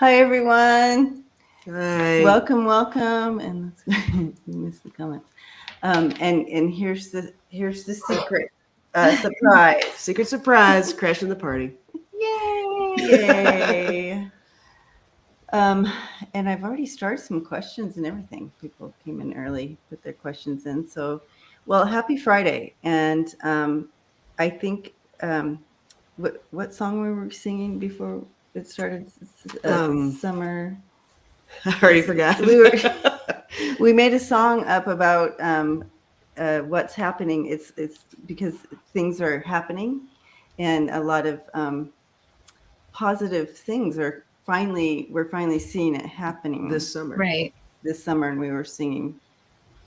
Hi, everyone. Hi. Welcome. And we missed the comments. And here's the secret surprise. Secret surprise, crashing the party. Yay! And I've already started some questions and everything. People came in early, put their questions in. So, well, happy Friday. And I think what song we were singing before it started? Summer. I already forgot. We made a song up about what's happening. It's because things are happening, and a lot of positive things we're finally seeing it happening this summer. Right. This summer, and we were singing.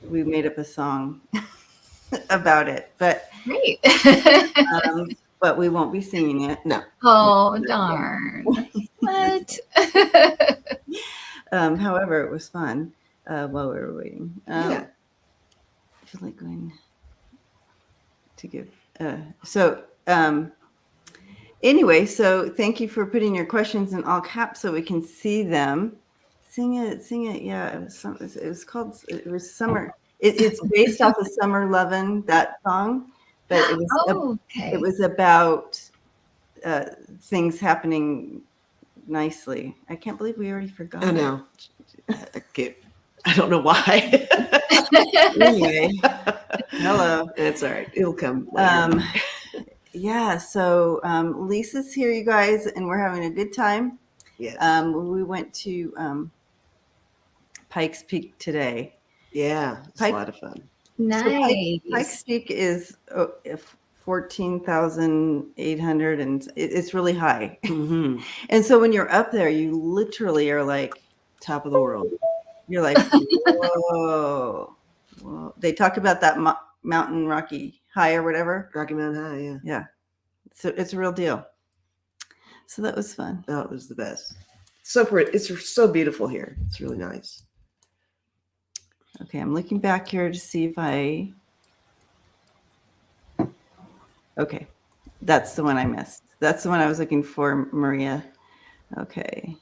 We made up a song about it, but Great. but we won't be singing it. No. Oh, darn. What? However, it was fun while we were waiting. Yeah. I feel like going to give. Anyway, so thank you for putting your questions in all caps so we can see them. Sing it. Yeah, it was called. It was Summer. It's based off of Summer Lovin', that song, but it was it was about things happening nicely. I can't believe we already forgot. I know. I don't know why. Anyway, hello. That's all right. It'll come later. Yeah, so Lisa's here, you guys, and we're having a good time. Yes. We went to Pikes Peak today. Yeah, it's a lot of fun. Nice. So Pikes Peak is 14,800, and it's really high. Mm-hmm. And so when you're up there, you literally are like top of the world. You're like, whoa. They talk about that mountain Rocky High or whatever. Rocky Mountain High, yeah. Yeah. So it's a real deal. So that was fun. Oh, it was the best. So pretty. It's so beautiful here. It's really nice. Okay, I'm looking back here to see if I... Okay, that's the one I missed. That's the one I was looking for, Maria. Okay.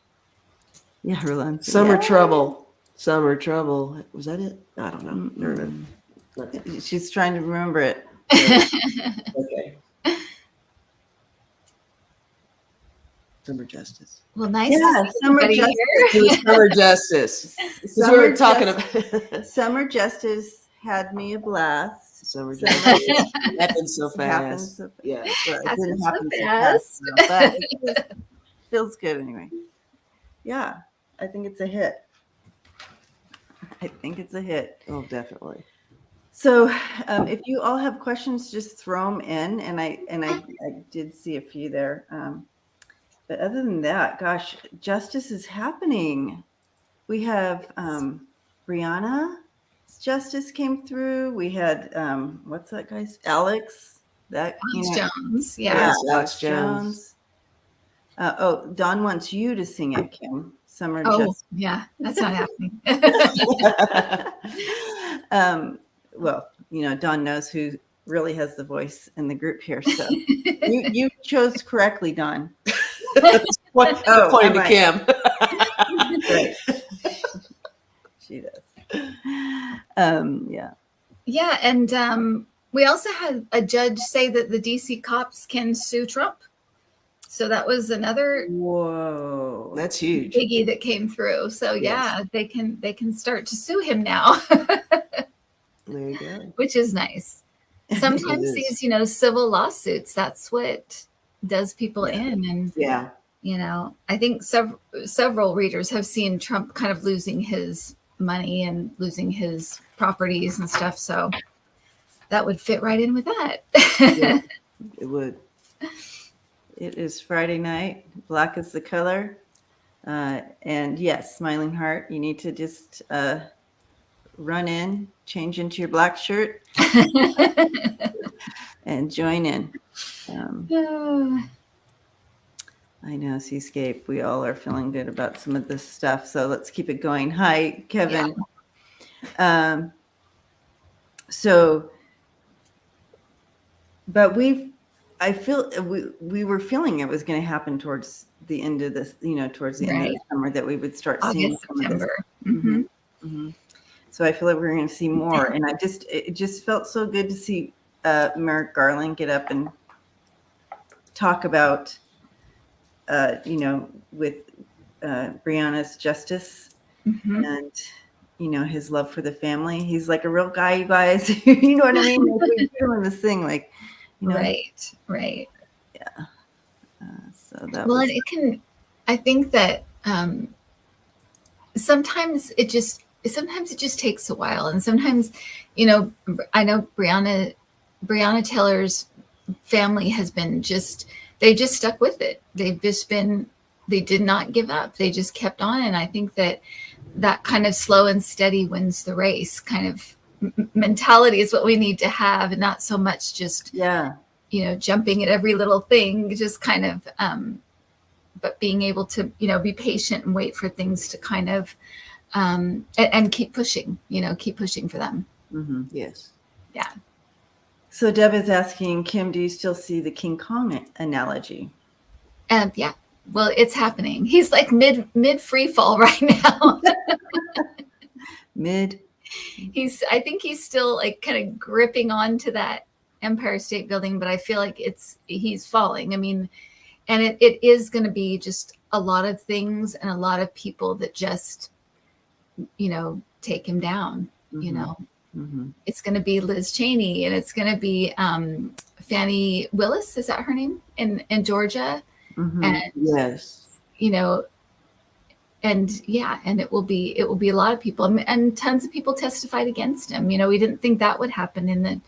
Yeah, Roland. Summer Trouble. Summer Trouble. Was that it? I don't know. Never mind. She's trying to remember it. Okay. Summer Justice. Well, nice. Yeah, Summer Justice. It was Summer Justice. Because we were talking about Summer Justice had me a blast. Summer Justice. Happened so fast. Yeah, it didn't happen so so fast. but it feels good anyway. Yeah, I think it's a hit. Oh, definitely. So, if you all have questions, just throw them in, and I did see a few there. But other than that, gosh, justice is happening. We have Brianna's justice came through. We had what's that guy's Alex? That Jones. Yeah, Alex Jones. Don wants you to sing it, Kim. Summer Justice. Yeah, that's not happening. Well, Don knows who really has the voice in the group here. So you chose correctly, Don. Pointing to Kim. Right. She does. Yeah. Yeah, and we also had a judge say that the DC cops can sue Trump. So that was another that's huge biggie that came through. So yes. Yeah, they can start to sue him now. There you go. Which is nice. Sometimes these, civil lawsuits, that's what does people in. And yeah, I think several readers have seen Trump kind of losing his money and losing his properties and stuff. So that would fit right in with that. Yeah, it would. It is Friday night. Black is the color. And yes, smiling heart. You need to just run in, change into your black shirt, and join in. I know, Seascape. We all are feeling good about some of this stuff. So let's keep it going. Hi, Kevin. Yeah. But I feel we were feeling it was going to happen towards the end of this, towards the end of the summer, that we would start seeing August, some of this. September. Mm-hmm. Mm-hmm. So I feel like we're going to see more, and it just felt so good to see Merrick Garland get up and talk about, with Brianna's justice and, his love for the family. He's like a real guy, you guys. You know what I mean? Like we put him in this thing, like, Right. Yeah. So that Well, was. and it can. I think that sometimes it just takes a while, and sometimes, I know Brianna Taylor's family has been they just stuck with it. They did not give up. They just kept on. And I think that kind of slow and steady wins the race kind of mentality is what we need to have, and not so much just, jumping at every little thing, just kind of, but being able to, be patient and wait for things to kind of, and keep pushing for them. Mm-hmm. Yes. Yeah. So Deb is asking, Kim, do you still see the King Kong analogy? Yeah. Well, it's happening. He's like mid free fall right now. I think he's still like kind of gripping onto that Empire State Building, but I feel like he's falling. I mean, and it is going to be just a lot of things and a lot of people that just, take him down, Mm-hmm. It's going to be Liz Cheney, and it's going to be Fannie Willis. Is that her name in Georgia? Mm-hmm. And yes, and it will be a lot of people, and tons of people testified against him. We didn't think that would happen in the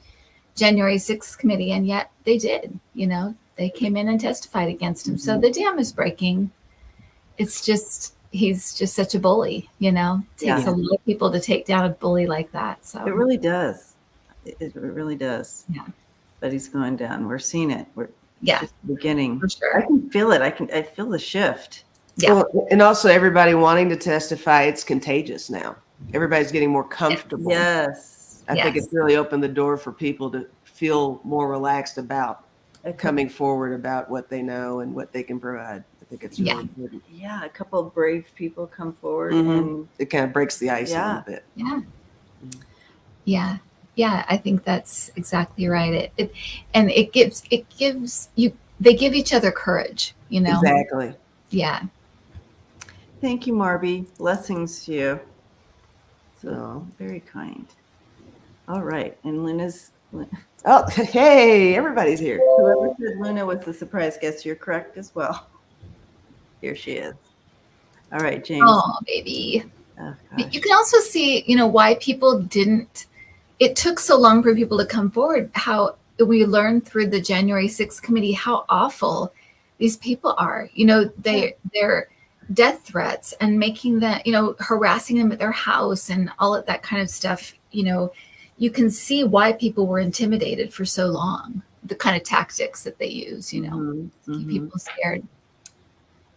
January 6th committee, and yet they did. They came in and testified against him. So the dam is breaking. It's just, he's just such a bully, It takes a lot of people to take down a bully like that. So it really does. It really does. Yeah. But he's going down. We're seeing it. Yeah. Just the beginning. For sure. I can feel it. I feel the shift. Yeah. Well, and also everybody wanting to testify, it's contagious now. Everybody's getting more comfortable. Yes. I think it's really opened the door for people to feel more relaxed about coming forward about what they know and what they can provide. I think it's really important. Yeah, a couple of brave people come forward, and it kind of breaks the ice a little bit. Yeah. I think that's exactly right. It gives you. They give each other courage. Exactly. Yeah. Thank you, Marby. Blessings to you. So very kind. All right, and Luna's. Oh, hey, everybody's here. Whoever said Luna was the surprise guest, you're correct as well. Here she is. All right, James. Oh, baby. Oh, you can also see, why people didn't. It took so long for people to come forward. How we learned through the January 6th committee how awful these people are. They're death threats and making that, harassing them at their house and all of that kind of stuff. You can see why people were intimidated for so long, the kind of tactics that they use, keep people scared.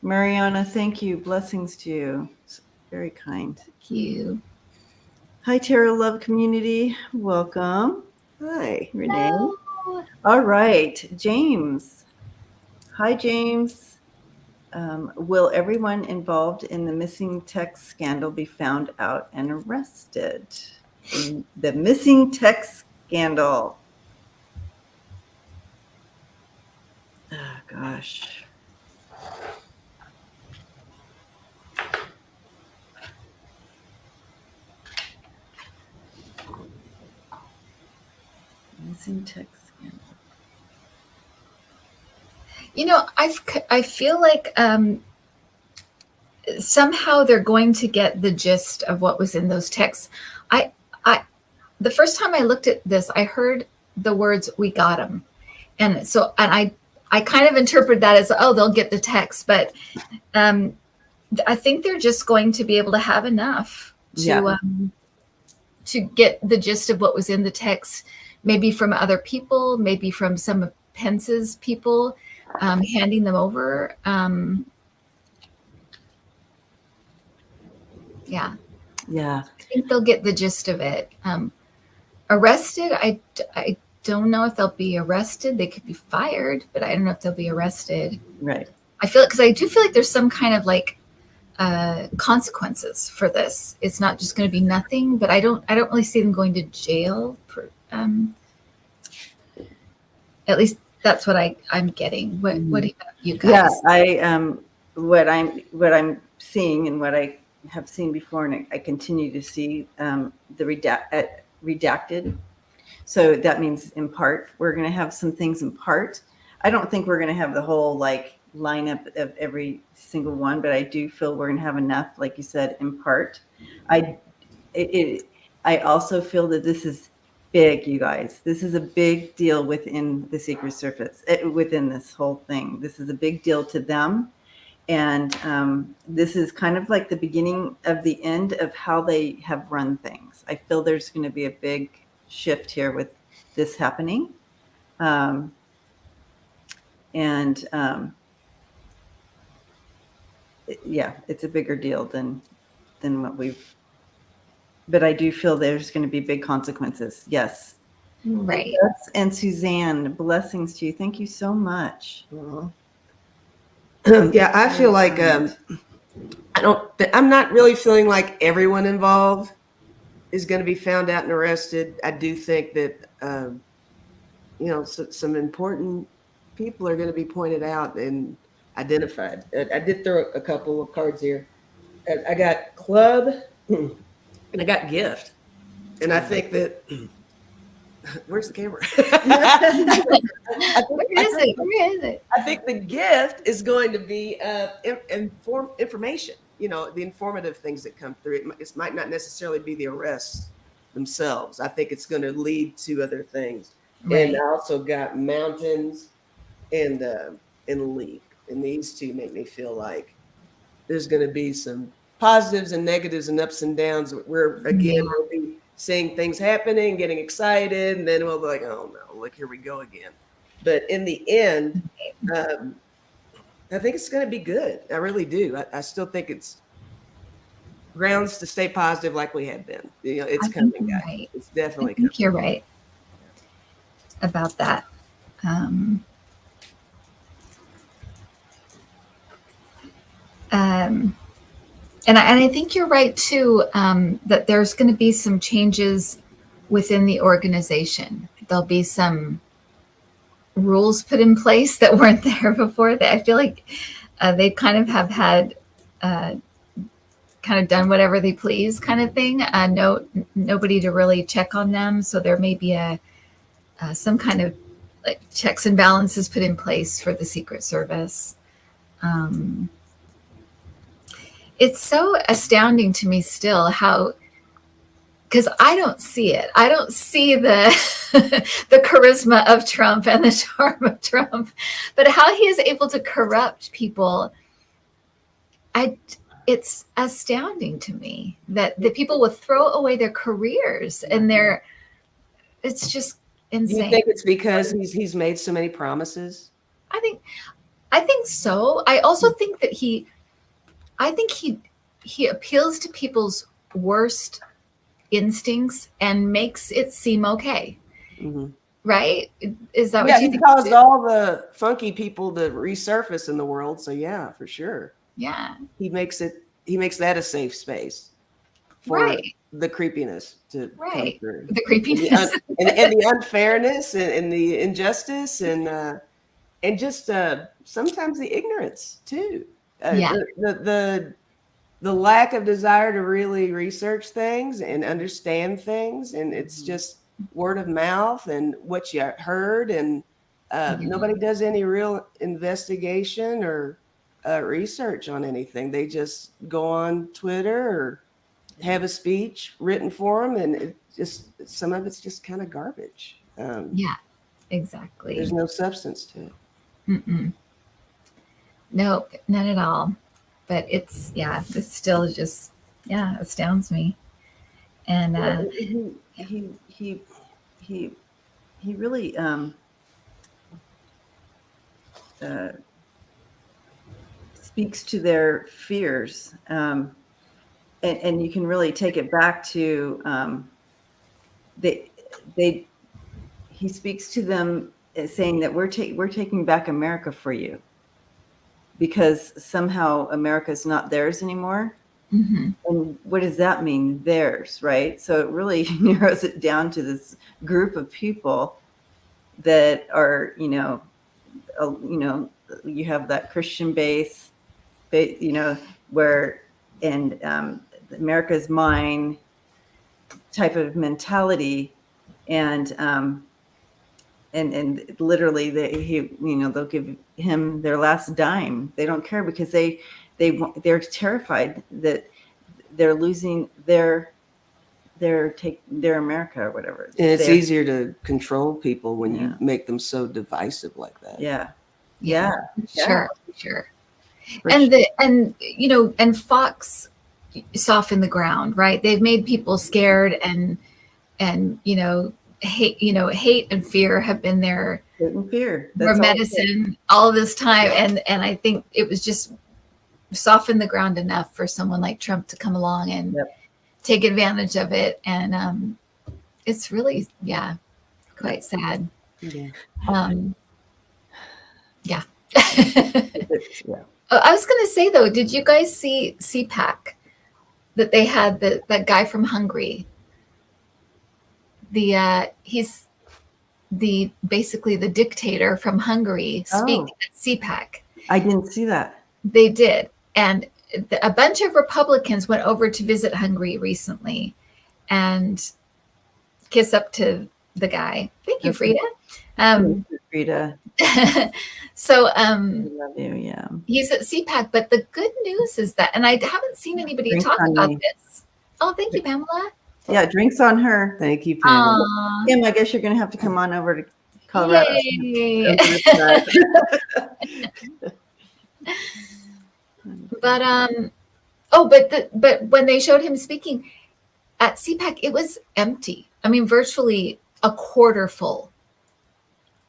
Mariana, thank you. Blessings to you. It's very kind. Thank you. Hi, Tarot Love community. Welcome. Hi. Renee. Hello. All right, James. Hi, James. Will everyone involved in the missing text scandal be found out and arrested? The missing text scandal. Oh, gosh. Missing text scandal. I feel like somehow they're going to get the gist of what was in those texts. The first time I looked at this, I heard the words "we got him," and I kind of interpret that as, oh, they'll get the text, but I think they're just going to be able to have enough to get the gist of what was in the text, maybe from other people, maybe from some of Pence's people, handing them over. Yeah. I think they'll get the gist of it. Arrested, I don't know if they'll be arrested. They could be fired, but I don't know if they'll be arrested. Right. I feel it because I do feel like there's some kind of like consequences for this. It's not just going to be nothing, but I don't really see them going to jail. At least that's what I'm getting. What do you guys? Yeah, what I'm seeing and what I have seen before, and I continue to see the redacted. So that means in part, we're going to have some things in part. I don't think we're going to have the whole like lineup of every single one, but I do feel we're going to have enough, like you said, in part. I also feel that this is big, you guys. This is a big deal within the Secret Service, within this whole thing. This is a big deal to them. And this is kind of like the beginning of the end of how they have run things. I feel there's going to be a big shift here with this happening. Yeah, it's a bigger deal than what we've, but I do feel there's going to be big consequences. Yes. Right. And Suzanne, blessings to you. Thank you so much. Yeah, I feel like I'm not really feeling like everyone involved is going to be found out and arrested. I do think that some important people are going to be pointed out and identified. I did throw a couple of cards here. I got club and I got gift, and I think that where's the camera? Where is it? I think the gift is going to be information. The informative things that come through. It might not necessarily be the arrests themselves. I think it's going to lead to other things. Right. And I also got mountains and leap. And these two make me feel like there's going to be some positives and negatives and ups and downs. We'll be seeing things happening, getting excited, and then we'll be like, oh no, look, here we go again. But in the end, I think it's going to be good. I really do. I still think it's grounds to stay positive like we have been. It's coming, guys. Right. It's definitely coming. I think you're right about that. And I think you're right too, that there's going to be some changes within the organization. There'll be some rules put in place that weren't there before. I feel like they kind of have had kind of done whatever they please kind of thing. Nobody to really check on them. So there may be some kind of like checks and balances put in place for the Secret Service. It's so astounding to me still how, because I don't see it. I don't see the the charisma of Trump and the charm of Trump, but how he is able to corrupt people. It's astounding to me that the people will throw away their careers and it's just insane. Do you think it's because he's made so many promises? I think so. I also think that he appeals to people's worst instincts and makes it seem okay. Mm-hmm. Right? Is that what you think? He caused all the funky people to resurface in the world. So yeah, for sure. Yeah. He makes that a safe space for the creepiness to come through. The creepiness. And the unfairness and the injustice and just sometimes the ignorance too. The lack of desire to really research things and understand things, and it's just word of mouth and what you heard, and nobody does any real investigation or research on anything. They just go on Twitter or have a speech written for them, and some of it's just kind of garbage. Yeah, exactly. There's no substance to it. Mm-mm. No, none at all. But it's still just astounds me. And he really speaks to their fears, and you can really take it back to he speaks to them saying that we're taking back America for you, because somehow America is not theirs anymore. Mm-hmm. And what does that mean? Theirs, right? So it really narrows it down to this group of people that are, you know, you have that Christian base, you know, where, and America's mine type of mentality, and literally they'll give him their last dime. They don't care, because they're terrified that they're losing their America or whatever. And it's easier to control people when Yeah. you make them so divisive like that. Yeah. Sure. And you know, and Fox softened the ground, right? They've made people scared, and you know, hate and fear have been their medicine all this time, and I think it was just softened the ground enough for someone like Trump to come along and take advantage of it, and it's really quite sad. Yeah. I was going to say, though, did you guys see CPAC that they had that guy from Hungary? He's basically the dictator from Hungary speak at CPAC. I didn't see that. They did, and a bunch of Republicans went over to visit Hungary recently, and kiss up to the guy. Thank you, Frida. Frida. So I love you. Yeah. He's at CPAC, but the good news is that, and I haven't seen anybody talk about this. Oh, thank you, Pamela. Yeah, drinks on her. Thank you, Pamela. Kim, I guess you're going to have to come on over to Colorado. Yay. But when they showed him speaking at CPAC, it was empty. I mean, virtually a quarter full.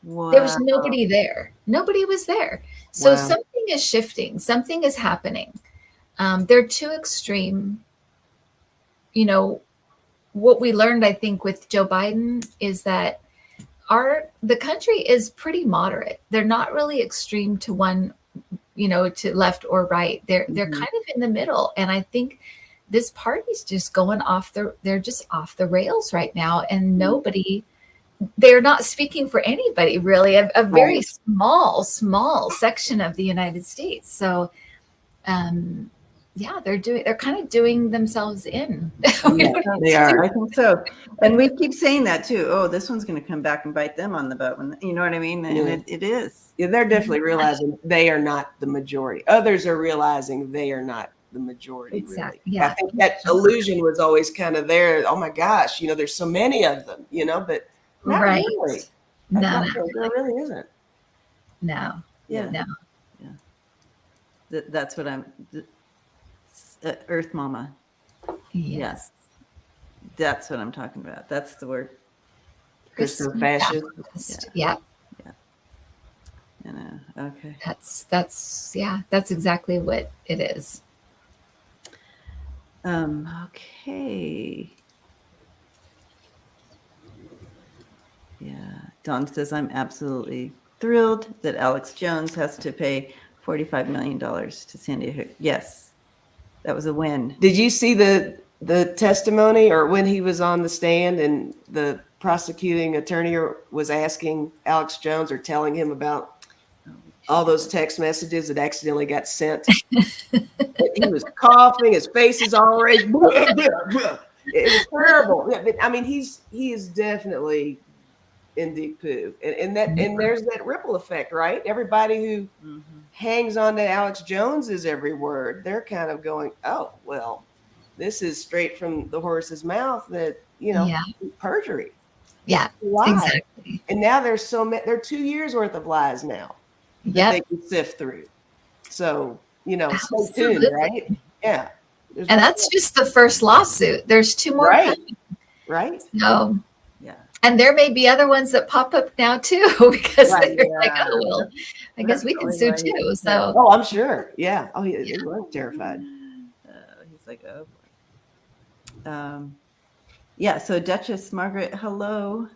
Wow. There was nobody there. Nobody was there. So something is shifting. Something is happening. They're too extreme. You know, what we learned, I think, with Joe Biden is that the country is pretty moderate. They're not really extreme to one, you know, to left or right. They're kind of in the middle. And I think this party's just they're just off the rails right now. And they're not speaking for anybody, really, a very small section of the United States. So, they're kind of doing themselves in. They are. I think so. And we keep saying that too. Oh, this one's going to come back and bite them on the butt. You know what I mean? And it is. Yeah, they're definitely realizing they are not the majority. Others are realizing they are not the majority. Exactly. Really. Yeah. I think that illusion was always kind of there. Oh my gosh, you know, there's so many of them, you know, but not really. No, there really isn't. No. Yeah. No. Yeah. That's what I'm. Earth Mama. Yes. That's what I'm talking about. That's the word. Christian fascist. Yeah. You know. Okay. That's exactly what it is. Okay. Yeah. Dawn says, I'm absolutely thrilled that Alex Jones has to pay $45 million to Sandy Hook. Yes. That was a win. Did you see the testimony, or when he was on the stand and the prosecuting attorney was asking Alex Jones or telling him about all those text messages that accidentally got sent? He was coughing, his face is all red. It was terrible. I mean, he is definitely in deep poo, and there's that ripple effect, right? Everybody who hangs on to Alex Jones's every word, they're kind of going, oh well, this is straight from the horse's mouth, that, you know, perjury. Yeah, exactly. And now there's there are 2 years worth of lies now that they can sift through. So, you know, stay tuned, right? Yeah. And that's just the first lawsuit. There's 2 more coming. Right. So, and there may be other ones that pop up now too, because they're like, oh well, I guess we can sue too. So, oh, I'm sure. Yeah. Oh, he was terrified. He's like, oh boy. Yeah. So Duchess Margaret, hello.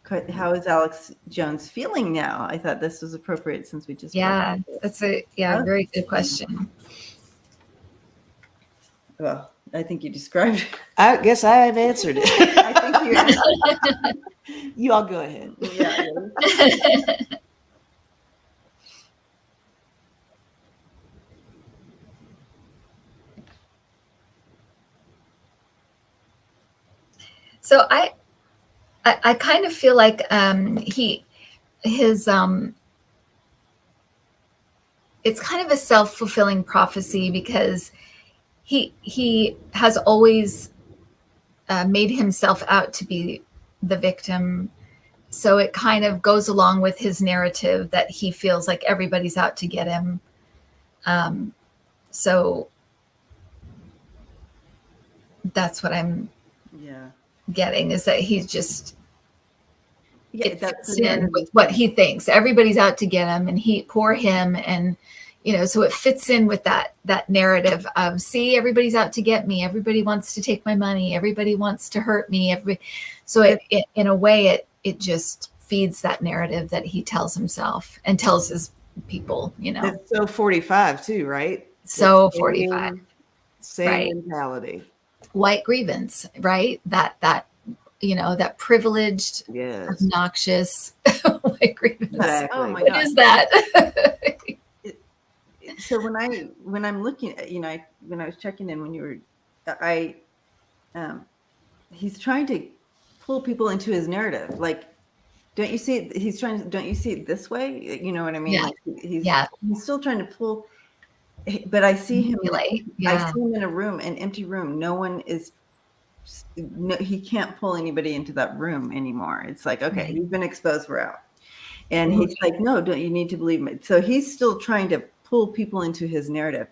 how is Alex Jones feeling now? I thought this was appropriate since we just Yeah, that's a very good question. Well, I think you described. I guess I have answered it. I think you answered. You all go ahead. Yeah. So I kind of feel like his it's kind of a self-fulfilling prophecy, because he has always made himself out to be the victim. So it kind of goes along with his narrative that he feels like everybody's out to get him. So that's what I'm getting, is that he's just it fits in with what he thinks. Everybody's out to get him, and poor him, and so it fits in with that narrative of, see, everybody's out to get me. Everybody wants to take my money. Everybody wants to hurt me. So it in a way, it just feeds that narrative that he tells himself and tells his people, It's so 45 too, right? So 45. Same right. mentality. White grievance, right? That that privileged, obnoxious white grievance. Exactly. Oh my God. What is that? So when I'm looking at, when I was checking in, when you were, he's trying to pull people into his narrative. Like, don't you see it? Don't you see it this way? You know what I mean? Yeah. Like he's still trying to pull, but I see him. I see him in a room, an empty room. No one is. No, he can't pull anybody into that room anymore. It's like, okay, He's been exposed, we're out. And he's like, no, don't you need to believe me? So he's still trying to pull people into his narrative,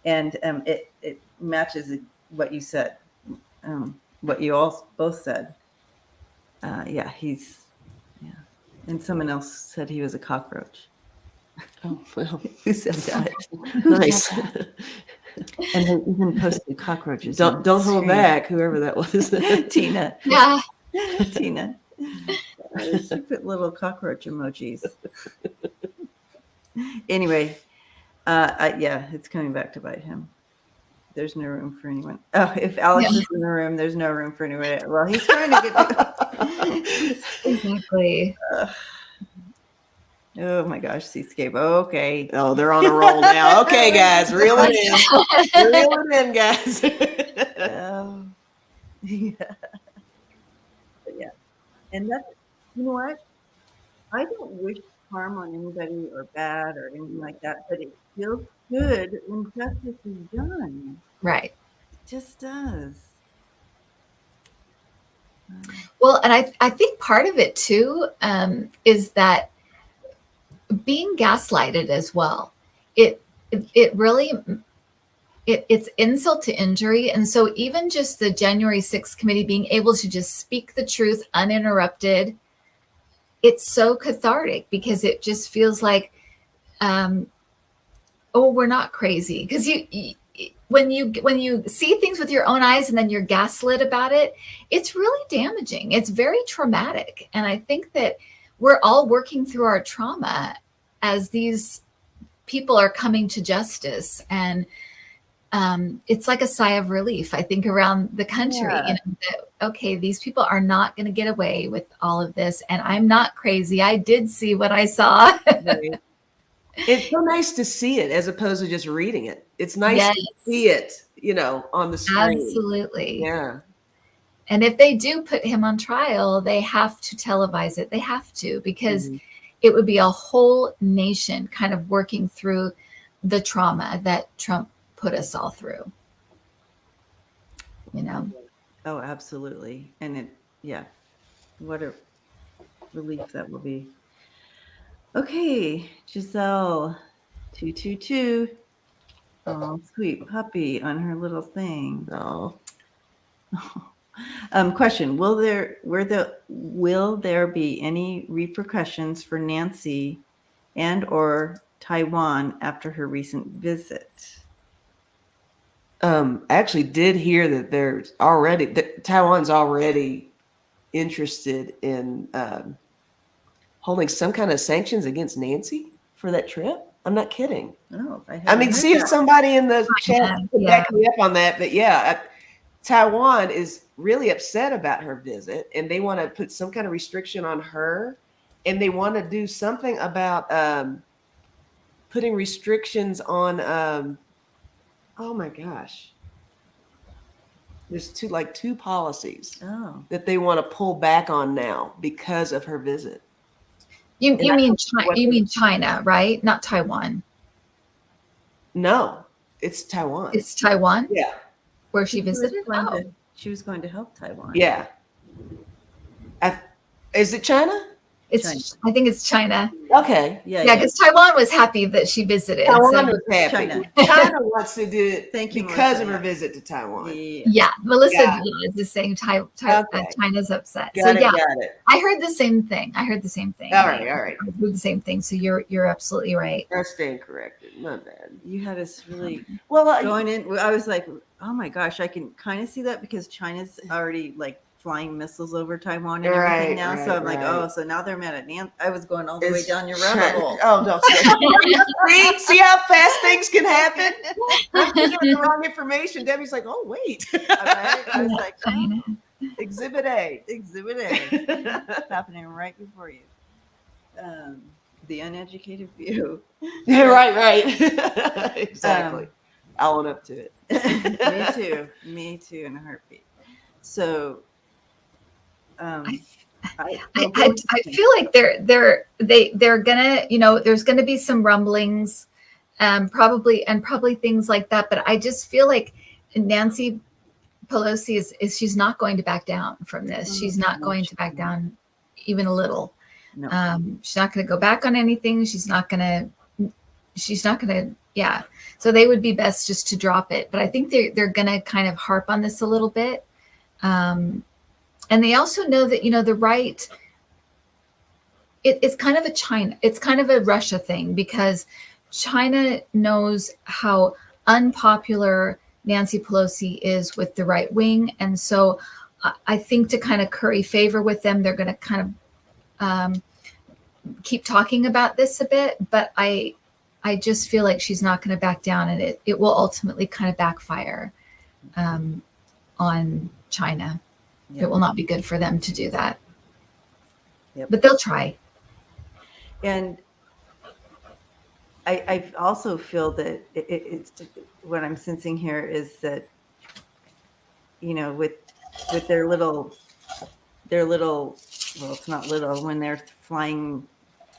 and it matches what you said, what you all both said. And someone else said he was a cockroach. Oh, well, who said that? Nice. And they even posted cockroaches. Don't hold back, whoever that was. Tina. Yeah. Tina. She put little cockroach emojis. Anyway, it's coming back to bite him. There's no room for anyone. Oh, if Alex is in the room, there's no room for anyone. Well, he's trying to get exactly. Oh my gosh, Seascape. Okay. Oh, they're on a roll now. Okay, guys, reel it in. Reel it in, guys. Yeah. And that's, you know what? I don't wish harm on anybody or bad or anything like that, but it feels good when justice is done. Right. It just does. Well, and I think part of it too is that being gaslighted as well. It really it's insult to injury. And so even just the January 6th committee being able to just speak the truth uninterrupted, it's so cathartic, because it just feels like, we're not crazy. Because when you see things with your own eyes and then you're gaslit about it, it's really damaging. It's very traumatic. And I think that we're all working through our trauma as these people are coming to justice. And it's like a sigh of relief, I think, around the country. Yeah. Okay, these people are not going to get away with all of this. And I'm not crazy. I did see what I saw. It's so nice to see it as opposed to just reading it. It's nice to see it, on the screen. Absolutely. Yeah. And if they do put him on trial, they have to televise it. They have to, because it would be a whole nation kind of working through the trauma that Trump put us all through. Oh, absolutely. And what a relief that will be. Okay, Giselle, 222. Oh, sweet puppy on her little thing. Oh. Question: Will there be any repercussions for Nancy and or Taiwan after her recent visit? I actually did hear that Taiwan's already interested in holding some kind of sanctions against Nancy for that trip. I'm not kidding. Oh, I mean, see if somebody in the chat can back me up on that. But yeah, Taiwan is really upset about her visit, and they want to put some kind of restriction on her, and they want to do something about putting restrictions on. Oh my gosh, there's two policies that they want to pull back on now because of her visit. You mean China, right? Not Taiwan. No, it's Taiwan. It's Taiwan? Yeah. Where she visited? She was going to help Taiwan. Yeah. Is it China? China. I think it's China. Okay. Yeah, because Taiwan was happy that she visited. Taiwan was happy. China wants to do it because of her visit to Taiwan. Yeah. Melissa is the same. China's upset. Got it. I heard the same thing. All right. I heard the same thing. So you're absolutely right. I stand corrected. My bad. You had us really well going in. I was like, oh my gosh, I can kind of see that because China's already like flying missiles over Taiwan and everything now. So I'm like, oh, so now they're mad at Nancy. I was going all the way down your rabbit hole. Oh, don't see how fast things can happen. I'm giving the wrong information. Debbie's like, oh wait. Right? I was like, Exhibit A. Happening right before you. The uneducated view. Yeah, right. Exactly. I'll own up to it. Me too, in a heartbeat. So, I feel like they're gonna, there's gonna be some rumblings, probably things like that. But I just feel like Nancy Pelosi is she's not going to back down from this. She's not going to back down even a little. No. She's not going to go back on anything. She's not going to. Yeah. So they would be best just to drop it. But I think they're going to kind of harp on this a little bit. And they also know that, the right, it's kind of it's kind of a Russia thing, because China knows how unpopular Nancy Pelosi is with the right wing. And so I think to kind of curry favor with them, they're going to kind of keep talking about this a bit, but I just feel like she's not going to back down, and it will ultimately kind of backfire on China. Yep. It will not be good for them to do that. Yep. But they'll try. And I also feel that it's what I'm sensing here is that, with their little, well, it's not little, when they're flying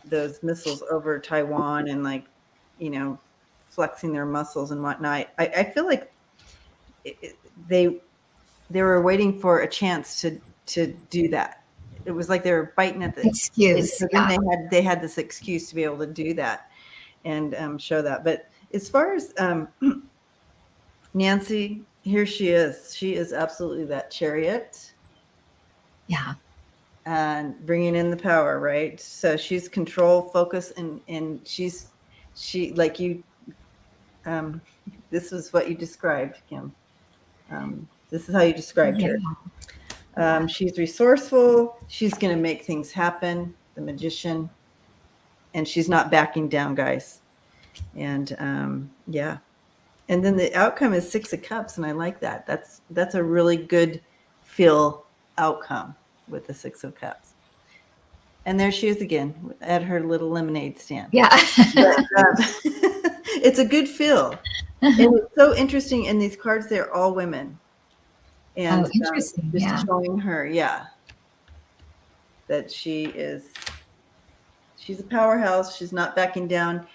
those missiles over Taiwan and flexing their muscles and whatnot. I feel like they were waiting for a chance to do that. It was like they were biting at the excuse. So then they had this excuse to be able to do that and show that. But as far as Nancy, here she is. She is absolutely that chariot. Yeah. And bringing in the power, right? So she's control, focus, and she like you. This is what you described, Kim. This is how you described her. She's resourceful. She's going to make things happen. The magician, and she's not backing down, guys. And and then the outcome is 6 of Cups, and I like that. That's a really good feel outcome with the 6 of Cups. And there she is again at her little lemonade stand. Yeah. But, it's a good feel. And it's so interesting in these cards, they're all women. And interesting. Just showing her, that she's a powerhouse. She's not backing down.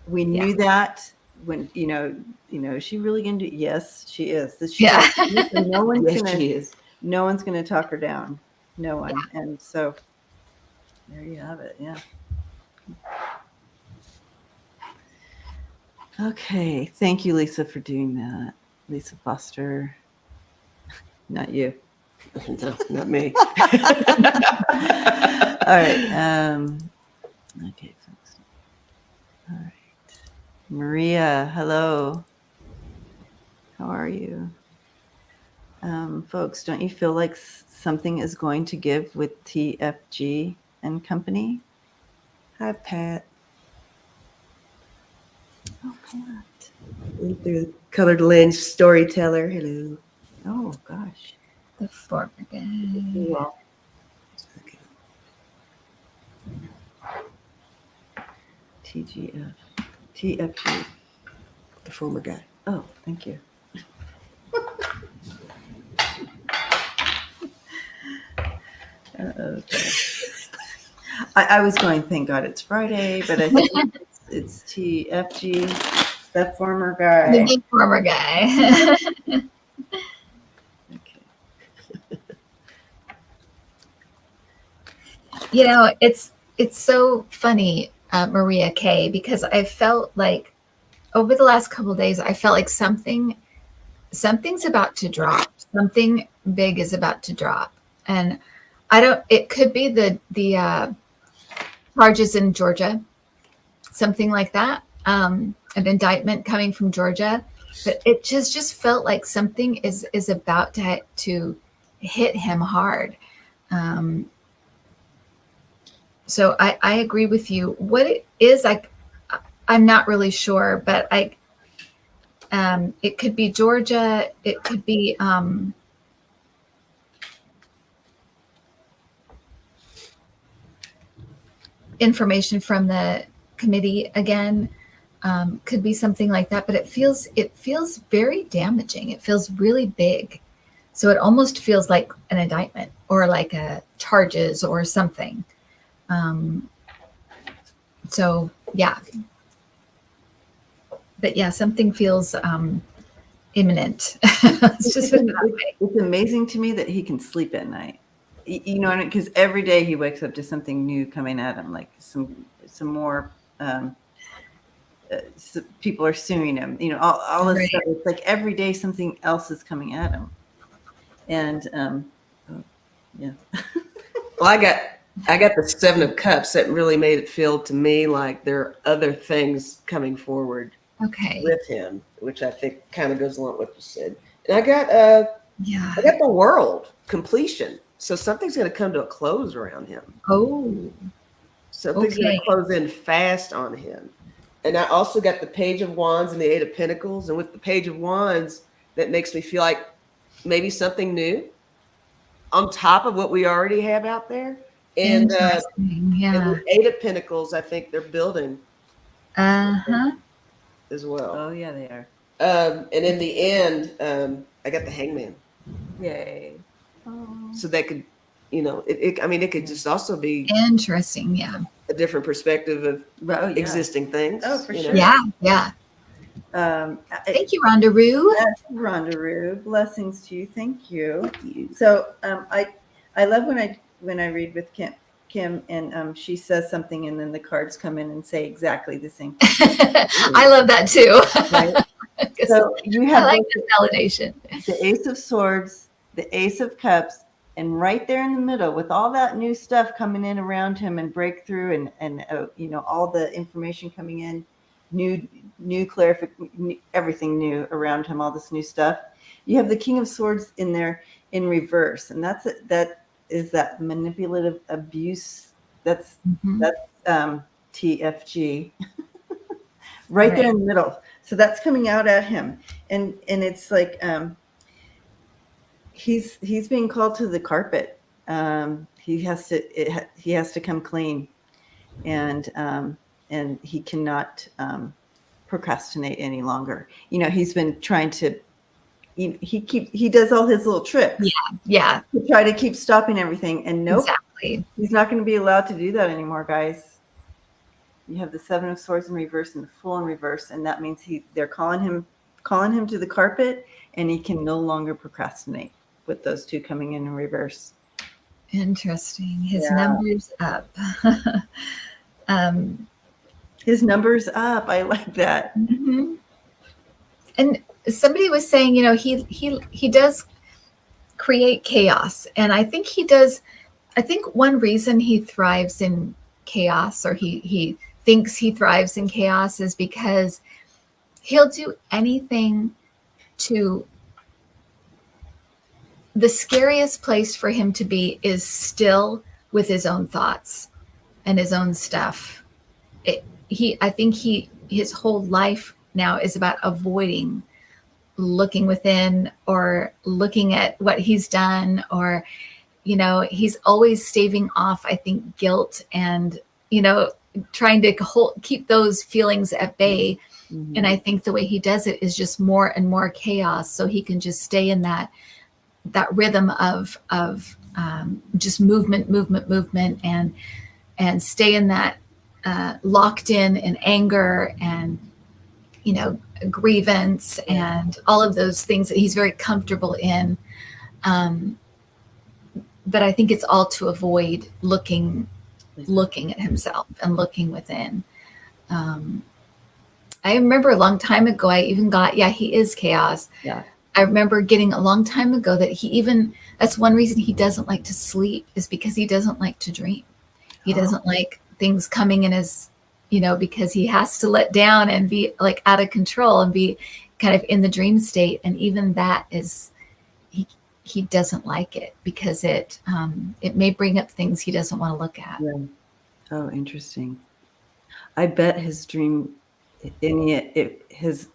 We knew that when, is she really going to do? Yes, she is. No one's going to talk her down. No one. Yeah. And so there you have it. Yeah. Okay. Thank you, Lisa, for doing that. Lisa Foster. Not you. No, not me. All right. Okay, folks. All right. Maria, hello. How are you? Folks, don't you feel like something is going to give with TFG and company? Hi, Pat. Oh, Pat. Through the colored lens storyteller. Hello. Oh, gosh. The former guy. Well, Okay. TGF. TFG. The former guy. Oh, thank you. Okay. I was going, thank God it's Friday, but I think it's TFG, that former The guy. big former guy. Okay. You know, it's so funny, Maria K, because I felt like over the last couple of days, I felt like something's about to drop. Something big is about to drop, and I don't. It could be the charges in Georgia, something like that. An indictment coming from Georgia, but it just felt like something is about to hit him hard. So I agree with you. What it is, I'm not really sure, but it could be Georgia. It could be information from the committee again. Could be something like that, but it feels very damaging. It feels really big. So it almost feels like an indictment or like a charges or something. So yeah, but yeah, something feels imminent. Let's just put it that way. It's amazing to me that he can sleep at night. You know, because every day he wakes up to something new coming at him, like some more. So people are suing him. You know, all this Right. stuff. It's like every day something else is coming at him, and yeah. Well, I got the Seven of Cups that really made it feel to me like there are other things coming forward Okay. with him, which I think kind of goes along with what you said. And I got Yeah. the World completion. So something's going to come to a close around him. Oh. Something's going Okay. to close in fast on him. And I also got the Page of Wands and the Eight of Pentacles. And with the Page of Wands, that makes me feel like maybe something new on top of what we already have out there. And Interesting. Yeah. and the Eight of Pentacles, I think they're building Uh-huh. as well. Oh yeah, they are. And in the end, I got the Hangman. Yay. Oh. So that could, you know, it could just also be Interesting. Yeah. a different perspective of Oh, yeah. existing things. Oh, for you sure. know? Yeah. Yeah. Thank you, Rondaroo. Rondaroo. Blessings to you. Thank you. So I love when I read with Kim and she says something and then the cards come in and say exactly the same thing. I love that too. Right? So you I have like both the validation. the Ace of Swords, the Ace of Cups, and right there in the middle with all that new stuff coming in around him and breakthrough and you know, all the information coming in, new clarification, everything new around him, all this new stuff. You have the King of Swords in there in reverse, and that is that manipulative abuse. That's TFG right there in the middle. So that's coming out at him, and it's like he's being called to the carpet. He has to come clean, and he cannot procrastinate any longer. You know, he's been trying to. He does all his little tricks. Yeah. To try to keep stopping everything, and nope, Exactly. he's not going to be allowed to do that anymore, guys. You have the Seven of Swords in reverse and the Fool in reverse, and that means they're calling him to the carpet, and he can no longer procrastinate with those two coming in reverse. Interesting. His number's up. His number's up. I like that. Mm-hmm. And somebody was saying, you know, he does create chaos, and I think he does. I think one reason he thrives in chaos, or he thinks he thrives in chaos, is because he'll do anything to. The scariest place for him to be is still with his own thoughts and his own stuff. I think his whole life now is about avoiding looking within or looking at what he's done, or, he's always staving off, I think, guilt and, trying to keep those feelings at bay. Mhm. And I think the way he does it is just more and more chaos, so he can just stay in that rhythm of just movement, and stay in that locked in anger and, grievance and all of those things that he's very comfortable in. But I think it's all to avoid looking at himself and looking within. I remember a long time ago, I even got, he is chaos. Yeah. I remember getting a long time ago that that's one reason he doesn't like to sleep, is because he doesn't like to dream. He doesn't like things coming in his, because he has to let down and be like out of control and be kind of in the dream state. And even that is, he doesn't like it because it may bring up things he doesn't want to look at. Yeah. Oh, interesting. I bet his dream, his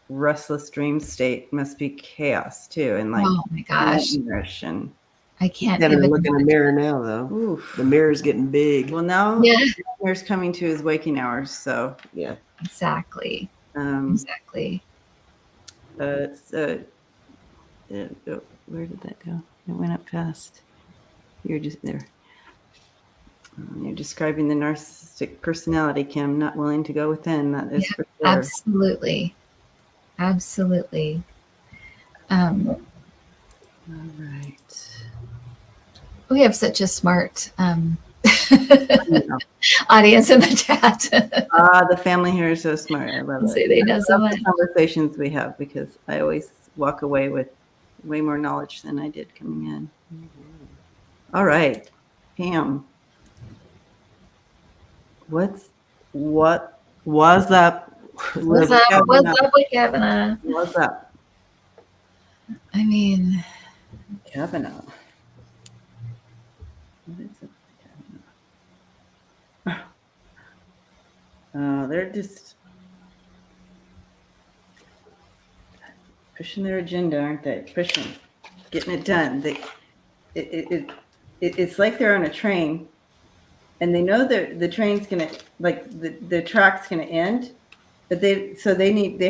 restless dream state must be chaos too, and like, oh my gosh, nightmarish, and I can't Never even look in the mirror now, though. oof. The mirror's getting big. Well, now Yeah, there's coming to his waking hours, so Yeah. exactly. so where did that go? It went up fast. You're just there. You're describing the narcissistic personality, Kim. Not willing to go within. That is for sure. Absolutely. All right. We have such a smart know. audience in the chat. The family here is so smart. I love Say it. they know so I love much. the conversations we have, because I always walk away with way more knowledge than I did coming in. All right, Pam. What was up? What's up with Kavanaugh? What's up, I mean, Kavanaugh? What is it, Kavanaugh? They're just pushing their agenda, aren't they? Getting it done. It's like they're on a train, and they know that the train's gonna, like, the track's gonna end, but they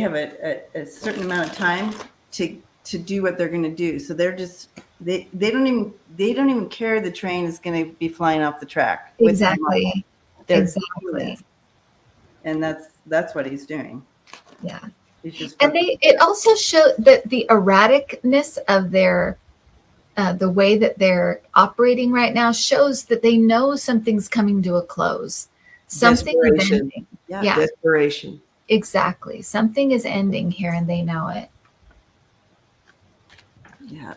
have a certain amount of time to do what they're gonna do. So they're just they don't even care the train is gonna be flying off the track. exactly. And that's what he's doing. Yeah. He's just And it also showed that the erraticness of their the way that they're operating right now shows that they know something's coming to a close. Something is Desperation. ending. Yeah. Desperation. Exactly. Something is ending here and they know it. Yeah.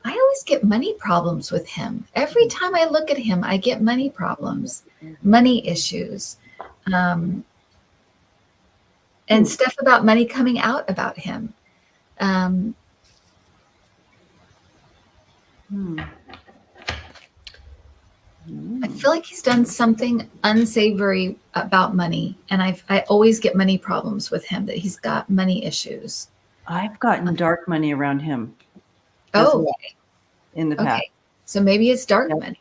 I always get money problems with him. Every time I look at him, I get money problems, money issues, and stuff about money coming out about him. I feel like he's done something unsavory about money, and I always get money problems with him, that he's got money issues. I've gotten dark money around him. Oh, in the past. okay. So maybe it's dark money.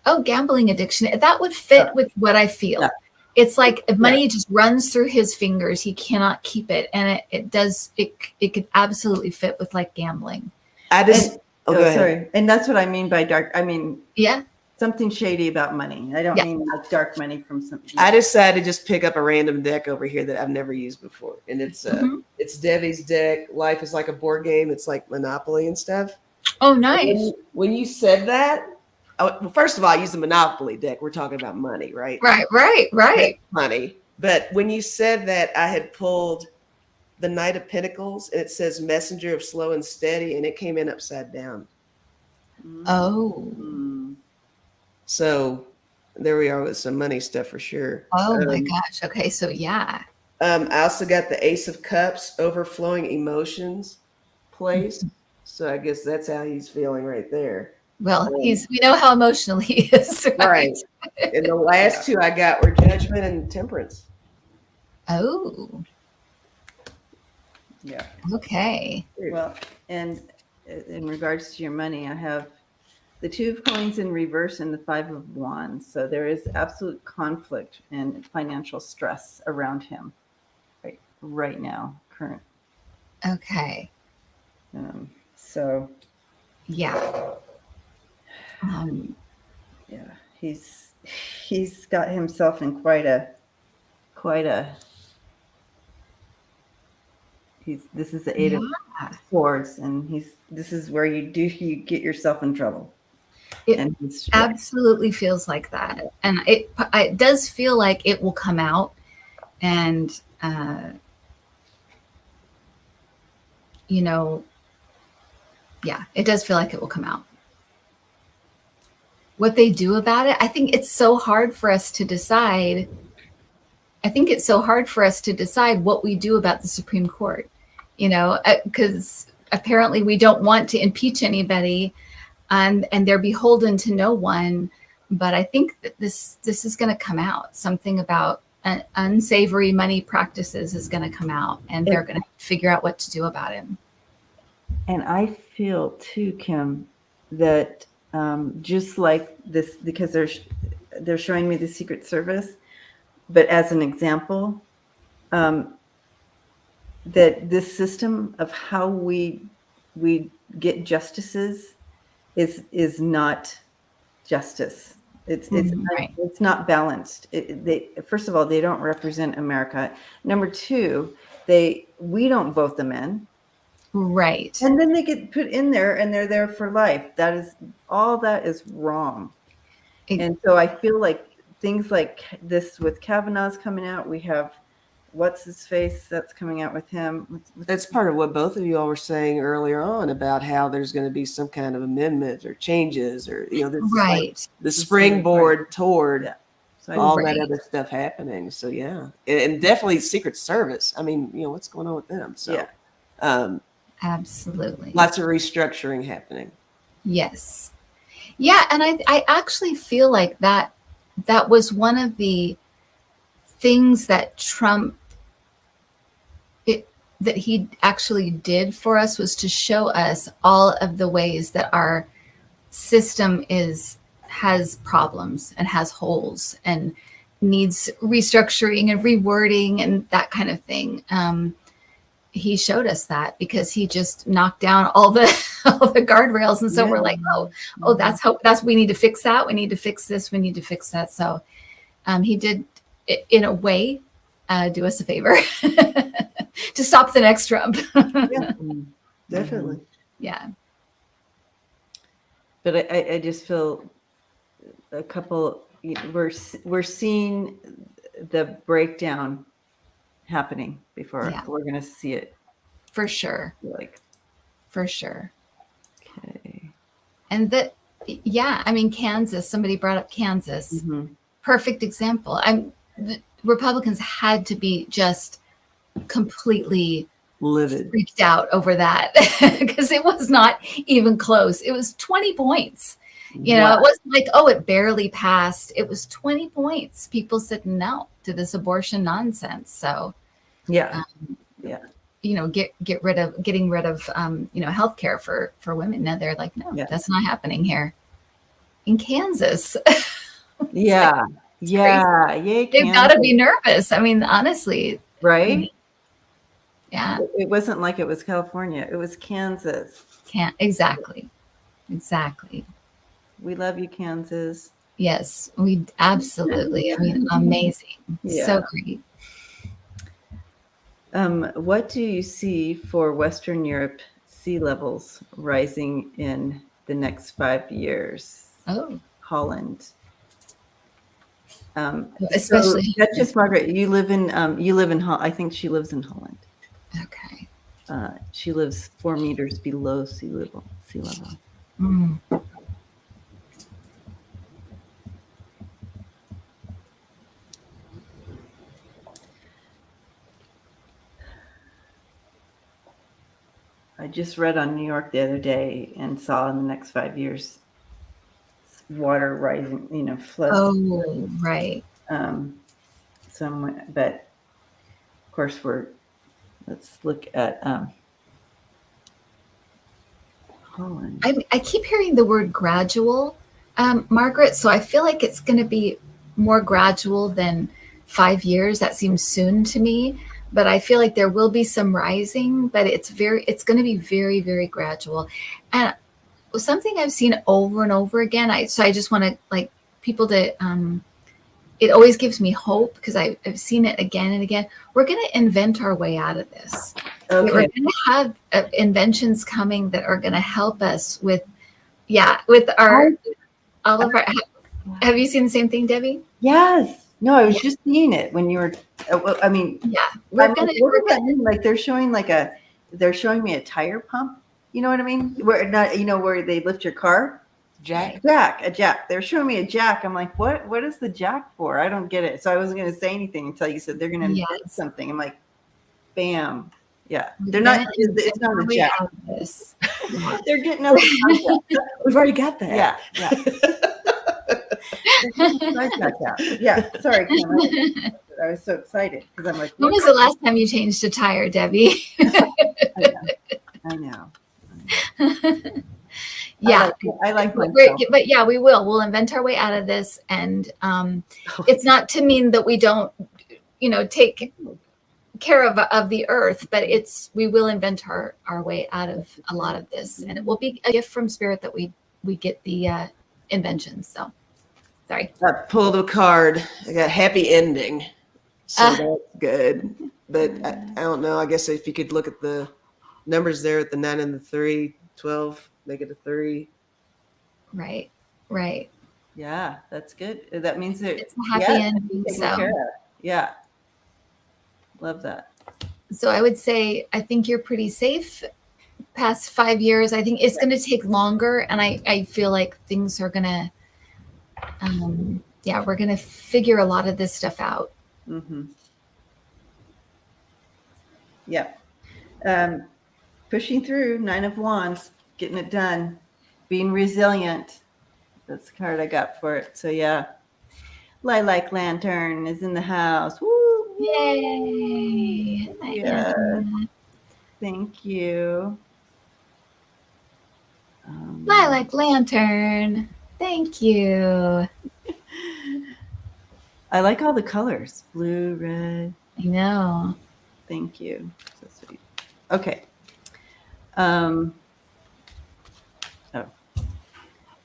Oh, gambling addiction. That would fit with what I feel. Yeah. It's like if money just runs through his fingers, he cannot keep it. And it could absolutely fit with like gambling. Sorry. And that's what I mean by dark. I mean, yeah, something shady about money. I don't mean like dark money from something. I decided to just pick up a random deck over here that I've never used before. And it's Debbie's deck. Life is like a board game. It's like Monopoly and stuff. Oh, nice. When you said that, well, first of all, I use the Monopoly deck. We're talking about money, right? Right. Money. But when you said that, I had pulled the Knight of Pentacles, and it says Messenger of Slow and Steady, and it came in upside down. Oh. So there we are with some money stuff for sure. Oh my gosh. Okay. So yeah. I also got the Ace of Cups, overflowing emotions placed. So I guess that's how he's feeling right there. Well, we know how emotional he is, right? And the last two I got were Judgment and Temperance. Oh, Yeah. okay. Well, and in regards to your money, I have the Two of Coins in reverse and the Five of Wands. So there is absolute conflict and financial stress around him right now, current. Okay. So yeah. Yeah, he's got himself in quite a this is the Eight of Swords, and this is where you get yourself in trouble. It absolutely feels like that, and it does feel like it will come out, and you know, yeah, it does feel like it will come out. What they do about it, I think it's so hard for us to decide. I think it's so hard for us to decide what we do about the Supreme Court, you know, because apparently we don't want to impeach anybody, and they're beholden to no one. But I think that this is going to come out. Something about unsavory money practices is going to come out, and they're going to figure out what to do about it. And I feel too, Kim, that just like this, because they're showing me the Secret Service, but as an example, that this system of how we get justices is not justice. It's not balanced. First of all, they don't represent America. Number two, we don't vote them in. Right. And then they get put in there and they're there for life. All that is wrong. And so I feel like things like this with Kavanaugh's coming out, we have what's his face that's coming out with him. That's part of what both of you all were saying earlier on about how there's going to be some kind of amendment or changes, or this right. Like the springboard toward all that other stuff happening. So yeah, and definitely Secret Service. I mean, what's going on with them? So absolutely, lots of restructuring happening. Yes, yeah, and I actually feel like that was one of the things that Trump that he actually did for us, was to show us all of the ways that our system has problems and has holes and needs restructuring and rewording and that kind of thing. He showed us that because he just knocked down all the guardrails, and so we're like, that's we need to fix that. We need to fix this. We need to fix that. So he did, in a way, do us a favor to stop the next Trump. Yeah, definitely. Yeah. But I just feel a couple. We're seeing the breakdown happening before we're going to see it. For sure. For sure. Okay. And I mean, Kansas, somebody brought up Kansas. Mm-hmm. Perfect example. The Republicans had to be just completely livid, freaked out over that because it was not even close. It was 20 points. It wasn't like, it barely passed. It was 20 points. People said no to this abortion nonsense. So getting rid of healthcare for women. Now they're like, no, that's not happening here in Kansas. Yeah. They've got to be nervous. I mean, honestly, right? Yeah. It wasn't like it was California. It was Kansas. Exactly. We love you, Kansas. Yes, we absolutely. I mean, amazing. Yeah. So great. What do you see for Western Europe sea levels rising in the next 5 years? Holland. Especially Duchess Margaret, you live in I think she lives in Holland. Okay. She lives 4 meters below sea level. Mm. I just read on New York the other day and saw in the next 5 years water rising, floods. Oh, right. Somewhere, but of course let's look at Holland. I keep hearing the word gradual, Margaret. So I feel like it's going to be more gradual than 5 years. That seems soon to me, but I feel like there will be some rising, but it's going to be very, very gradual. And something I've seen over and over again. I just want to like people to, it always gives me hope because I've seen it again and again. We're going to invent our way out of this. Okay. We're going to have inventions coming that are going to help us with all of our. Have you seen the same thing, Debbie? Yes. No, I was just seeing it when you were. I mean, Yeah, what does that mean? Like they're showing me a tire pump. You know what I mean? Where not, where they lift your car. A jack. They're showing me a jack. I'm like, what is the jack for? I don't get it. So I wasn't going to say anything until you said they're going to invent something. I'm like, bam. Yeah. They're not, it's not a jack. They're getting up. We've already got that. Yeah. Yeah. Sorry, Kim. I was so excited because I'm like, when was the last time you changed a tire, Debbie? I know. Yeah, I like myself. But yeah, we will. We'll invent our way out of this, and it's not to mean that we don't, take care of the earth, but we will invent our way out of a lot of this, and it will be a gift from Spirit that we get the inventions. So, sorry. I pulled a card. I got happy ending, so that's good. But I don't know. I guess if you could look at the numbers there at the 9 and the 3, 12. Make it a 3. Right. Yeah, that's good. That means that it's a happy ending. So yeah, love that. So I would say I think you're pretty safe past 5 years. I think it's going to take longer, and I feel like things are going to, we're going to figure a lot of this stuff out. Mm-hmm. Yeah. Pushing through, 9 of Wands. Getting it done, being resilient. That's the card I got for it. So yeah, Lilac Lantern is in the house. Woo! Yay! Yeah. Thank you. Lilac Lantern. Thank you. I like all the colors. Blue, red. I know. Thank you. So sweet. Okay.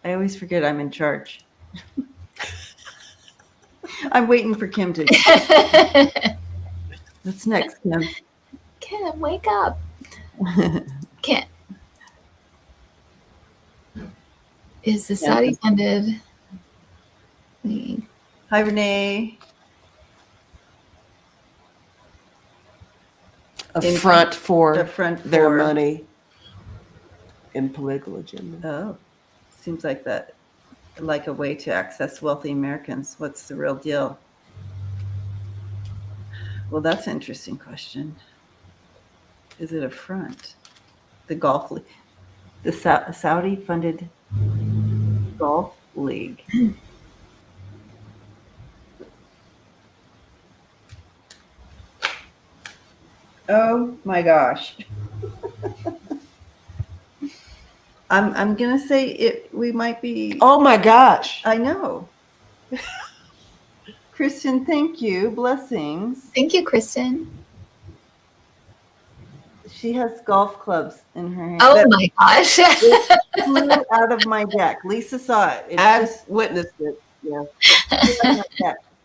I always forget I'm in charge. I'm waiting for Kim to. What's next, Kim? Kim, wake up. Kim. Is the Saudi funded? Hi, Renee. A front for their for money in political agenda. Oh. Seems like that, like a way to access wealthy Americans. What's the real deal? Well, that's an interesting question. Is it a front? The golf league, the Saudi-funded golf league. Oh my gosh. I'm gonna say it. We might be. Oh my gosh! I know. Kristen, thank you. Blessings. Thank you, Kristen. She has golf clubs in her hand. Oh my gosh! It flew out of my deck. Lisa saw it. I witnessed it. Yeah.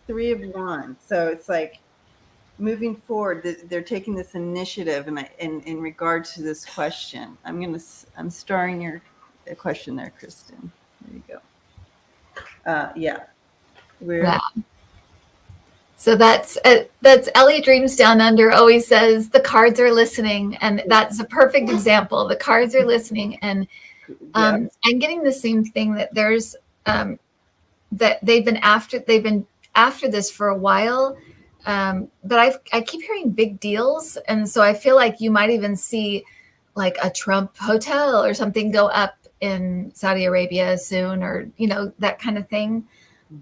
3 of Wands. So it's like moving forward. They're taking this initiative, and in regard to this question, I'm starring your question there, Kristen. There you go. Yeah. Wow. So that's Ellie Dreams Down Under always says the cards are listening, and that's a perfect example. The cards are listening, and I'm getting the same thing that there's that they've been after this for a while, but I keep hearing big deals, and so I feel like you might even see like a Trump hotel or something go up in Saudi Arabia soon, or, you know, that kind of thing.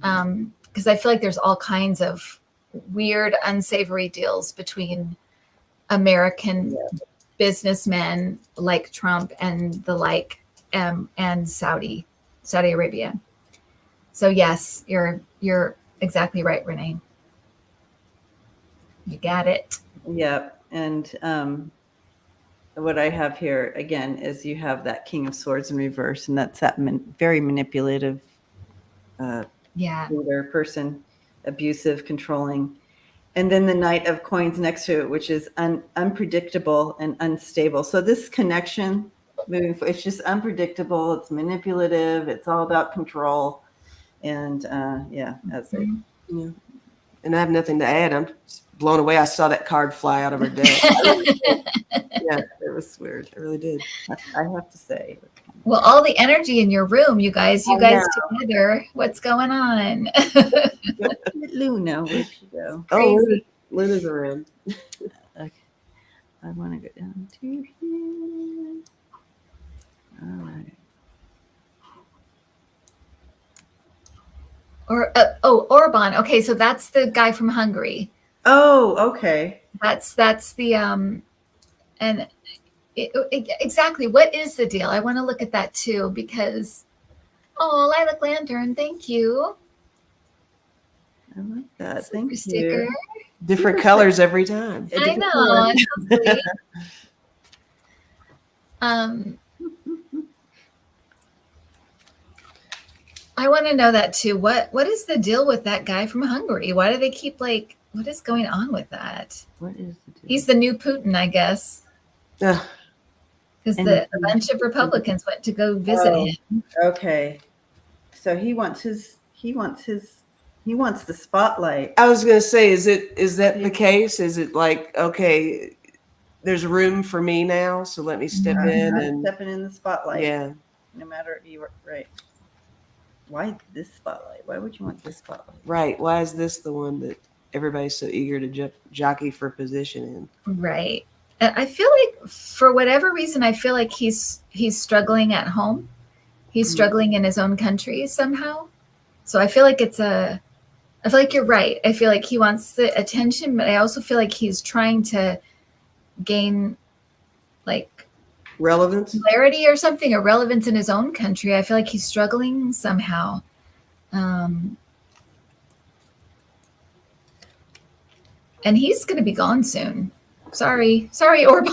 Because I feel like there's all kinds of weird, unsavory deals between American businessmen like Trump and the like, and Saudi Arabia. So yes, you're exactly right, Renee. You got it. Yep. And what I have here again is you have that King of Swords in reverse, and that's that very manipulative leader, person, abusive, controlling. And then the Knight of Coins next to it, which is unpredictable and unstable. So this connection moving forward, it's just unpredictable. It's manipulative. It's all about control. And that's it. Yeah. And I have nothing to add. I'm blown away. I saw that card fly out of her deck. Yeah, it was weird. I really did. I have to say. Well, all the energy in your room, you guys together. What's going on? Luna, where'd she go? Oh, Luna's around. Okay. I want to go down to here. All right. Orban. Okay, so that's the guy from Hungary. Oh, okay. That's the and exactly, what is the deal? I want to look at that too, because Lilac Lantern, thank you. I like that. Thank sticker. you. Different colors every time. I know. It's so sweet. I want to know that too. What is the deal with that guy from Hungary? Why do they keep what is going on with that? What is the deal? He's the new Putin, I guess. Because a bunch of Republicans went to go visit him. Okay. So he wants the spotlight. I was gonna say, is that the case? Is it like, okay, there's room for me now, so let me step in and stepping in the spotlight. Yeah. No matter, you were right. Why this spotlight? Why would you want this spotlight? Right. Why is this the one that everybody's so eager to jockey for position in? Right. I feel like for whatever reason, I feel like he's struggling at home. He's struggling in his own country somehow. So I feel like I feel like you're right. I feel like he wants the attention, but I also feel like he's trying to gain relevance, clarity or something, or relevance in his own country. I feel like he's struggling somehow. And he's going to be gone soon. Sorry, Orban.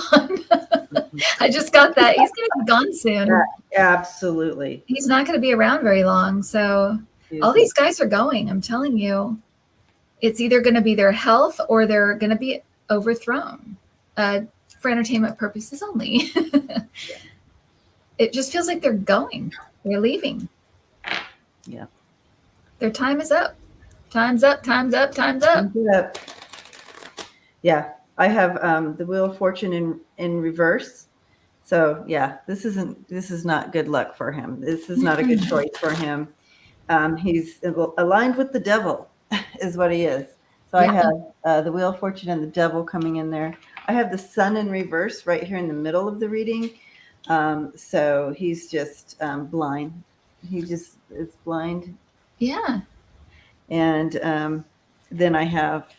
I just got that. He's going to be gone soon. Absolutely. He's not going to be around very long. So all these guys are going. I'm telling you, it's either going to be their health or they're going to be overthrown for entertainment purposes only. It just feels like they're going. They're leaving. Yeah. Their time is up. Time's up. Time's up. Time's up. Yeah. I have the Wheel of Fortune in reverse. So yeah, this is not good luck for him. This is not a good choice for him. He's aligned with the devil is what he is. So I have the Wheel of Fortune and the devil coming in there. I have the Sun in reverse right here in the middle of the reading. So he's just blind. He just is blind. Yeah. And then I have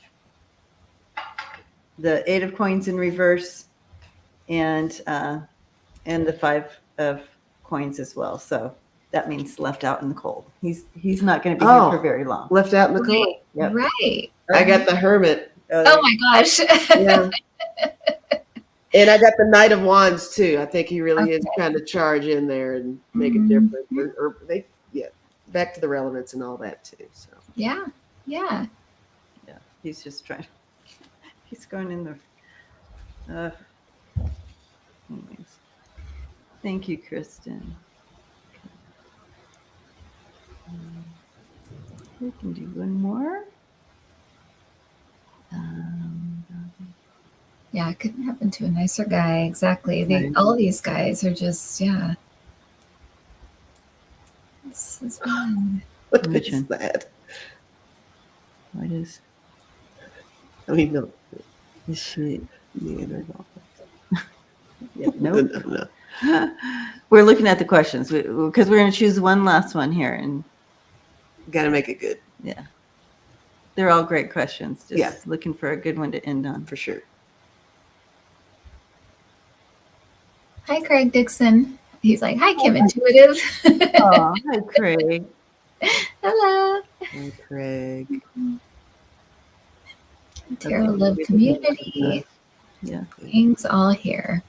the Eight of Coins in reverse, and the Five of Coins as well. So that means left out in the cold. He's not going to be here for very long. Left out in the cold. Yep. Right. I got the Hermit. Oh my gosh. Yeah. And I got the Knight of Wands too. I think he really is trying to charge in there and make a difference. Back to the relevance and all that too. So yeah. He's just trying. He's going in there. Anyways, thank you, Kristen. We can do one more. Yeah, it couldn't happen to a nicer guy. Exactly. All these guys are just, This is fun. What is that? What is? I mean, no. Is she? Yeah, Yeah, no. We're looking at the questions because we're going to choose one last one here, and Got to make it good. yeah, they're all great questions. Just Yeah. looking for a good one to end on. For sure. Hi, Craig Dixon. He's like, hi, Kim Intuitive. Oh, hi, Craig. Hello. Hey, Craig. Tarot Love Community. Yeah, Things all here.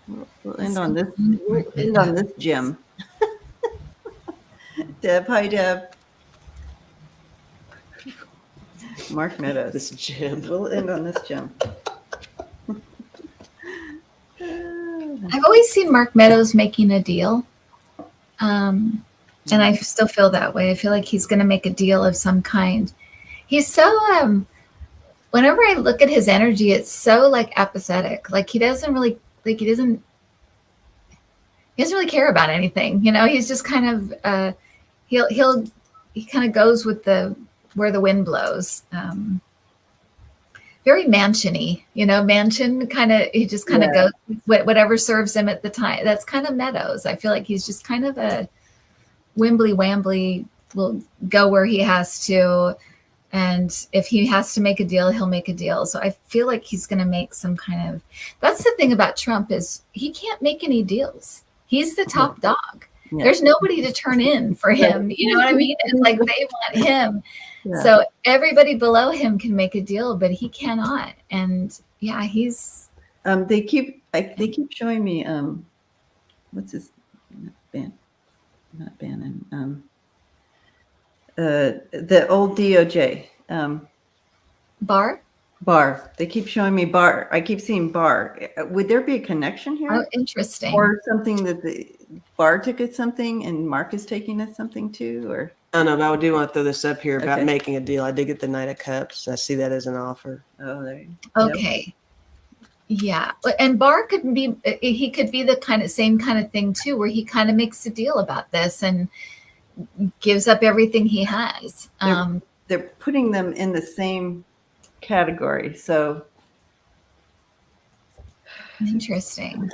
we'll end on this. We'll end on this gem. Deb, hi, Deb. Mark Meadows. This gem. We'll end on this gem. I've always seen Mark Meadows making a deal. And I still feel that way. I feel like he's going to make a deal of some kind. He's so, whenever I look at his energy, it's so like apathetic. Like he doesn't really, like he doesn't really care about anything. You know, he's just kind of, he kind of goes with where the wind blows. Very mansion-y, you know, mansion kind of, he just kind of goes with whatever serves him at the time. That's kind of Meadows. I feel like he's just kind of a wimbly wambly, will go where he has to. And if he has to make a deal, he'll make a deal. So I feel like he's going to make some kind of, that's the thing about Trump is he can't make any deals. He's the top dog. Yeah. There's nobody to turn in for him. You know what I mean? It's like they want him. Yeah. So everybody below him can make a deal, but he cannot. And yeah, he's. They keep showing me what's his not Bannon. The old DOJ Barr. Barr. They keep showing me Barr. I keep seeing Barr. Would there be a connection here? Oh, interesting. Or something that the Barr took at something and Mark is taking at something too, or I don't know, but I do want to throw this up here about Okay. making a deal. I did get the Knight of Cups. I see that as an offer. oh, there you go. Okay. Yeah. And Barr could be, he could be the same kind of thing too, where he kind of makes a deal about this and gives up everything he has. They're putting them in the same category. So Interesting.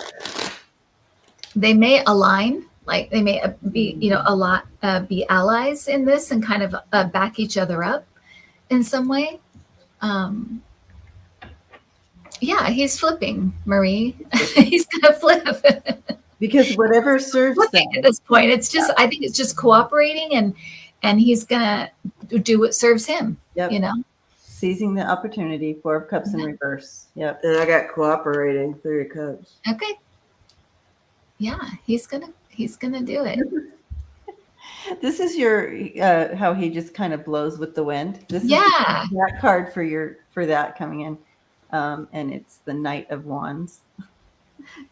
They may align, like they may be, you know, be allies in this and kind of back each other up in some way. Yeah, he's flipping, Marie. He's gonna flip. because whatever serves them. Flipping at this point, it's just, I think it's just cooperating, and he's gonna do what serves him. Yep. You know. Seizing the opportunity, 4 of Cups in reverse. Yep. And I got cooperating, 3 of Cups. Okay. Yeah, he's gonna do it. This is your how he just kind of blows with the wind. This is Yeah. that card for that coming in. And it's the Knight of Wands.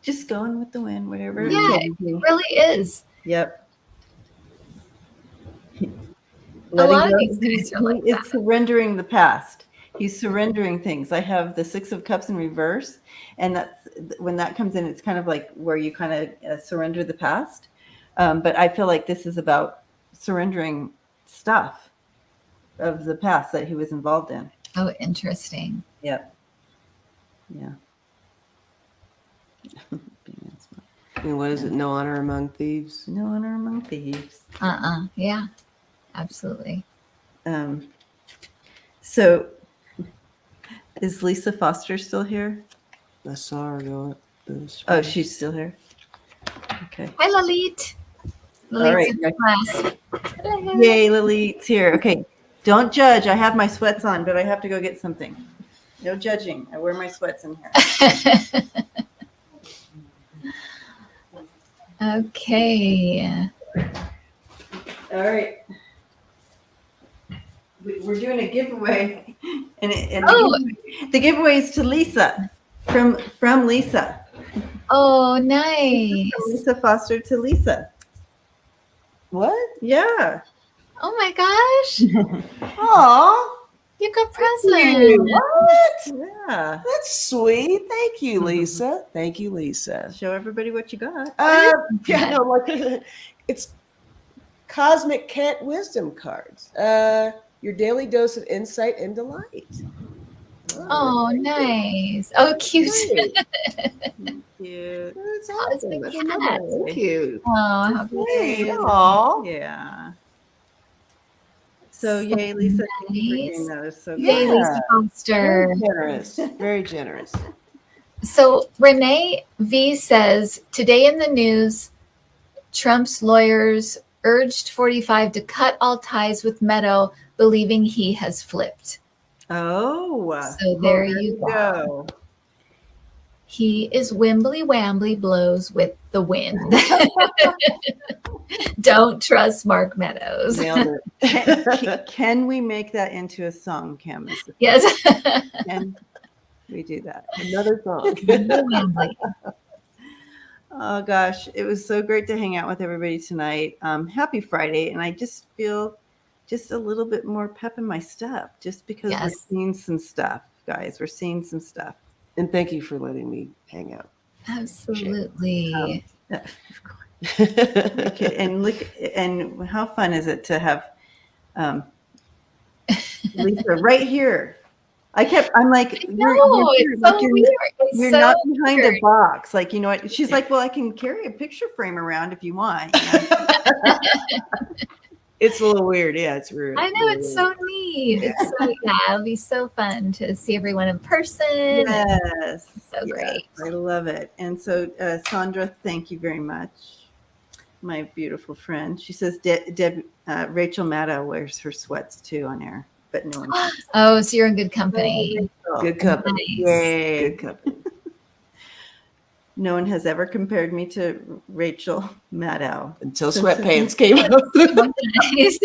Just going with the wind, whatever. it Yeah, tells you. it really is. Yep. A lot of go. these guys are like It's surrendering the past. He's surrendering things. I have the 6 of Cups in reverse, and that's when that comes in. It's kind of like where you kind of surrender the past. But I feel like this is about surrendering stuff of the past that he was involved in. Oh, interesting. Yep. Yeah. And what is it? No honor among thieves. No honor among thieves. Yeah, absolutely. So is Lisa Foster still here? I saw her go up this. Oh, she's still here. Okay. Hi, Lalit. Lalit's All right. in the class. Yay, Lilith's here. Okay. Don't judge. I have my sweats on, but I have to go get something. No judging. I wear my sweats in here. Okay. All right. We're doing a giveaway, and the giveaway is to Lisa from Lisa. Oh, From nice. Lisa Foster to Lisa. What? Yeah. Oh my gosh. Aw. You got presents. What? Yeah. That's sweet. Thank you, Lisa. Thank you, Lisa. Show everybody what you got. Yeah, no, like it's Cosmic Cat Wisdom cards. Your daily dose of insight and delight. Oh, nice. Oh, cute. Great. Cute. That's Oh, it's awesome. a That's cat. wonderful. Thank you. Oh, how Great. cute. Aw. Yeah. So So yay, Lisa. Thank you for doing nice. that. It's so Yay, great. Lisa Very Foster. generous. Very generous. So Renee V says, today in the news, Trump's lawyers urged 45 to cut all ties with Meadow, believing he has flipped. Oh, So there you go. He is wimbly wambly blows with the wind. Don't trust Mark Meadows. Nailed it. Can we make that into a song, Camus? Yes. Can we do that? Another song. Wimbly wambly. Oh gosh, it was so great to hang out with everybody tonight. Happy Friday, and I just feel just a little bit more pep in my step, just because we're Yes. seeing some stuff, guys. We're seeing some stuff. And thank you for letting me hang out. Absolutely. Of course. And look, and how fun is it to have Lisa right here? I'm like, No, here, it's so weird. It's you're so not behind weird. a box. Like, you know what? She's like, well, I can carry a picture frame around if you want. It's a little weird. Yeah, it's weird. I know, it's so neat. It's so, yeah, it'll be so fun to see everyone in person. Yes. So yes, great. I love it. And so, Sandra, thank you very much. My beautiful friend. She says Rachel Maddow wears her sweats too on air, but no one can. Oh, so you're in good company. Good company. Nice. Yay. Good company. No one has ever compared me to Rachel Maddow. Until sweatpants came up. Nice.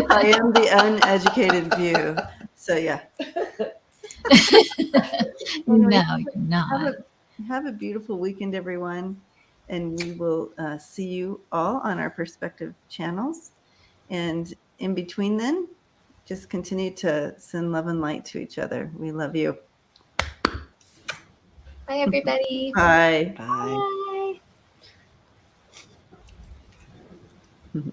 I am the uneducated view. So yeah. No, you're not. Have a beautiful weekend, everyone. And we will see you all on our perspective channels. And in between then, just continue to send love and light to each other. We love you. Bye, everybody. Bye. Bye. Bye.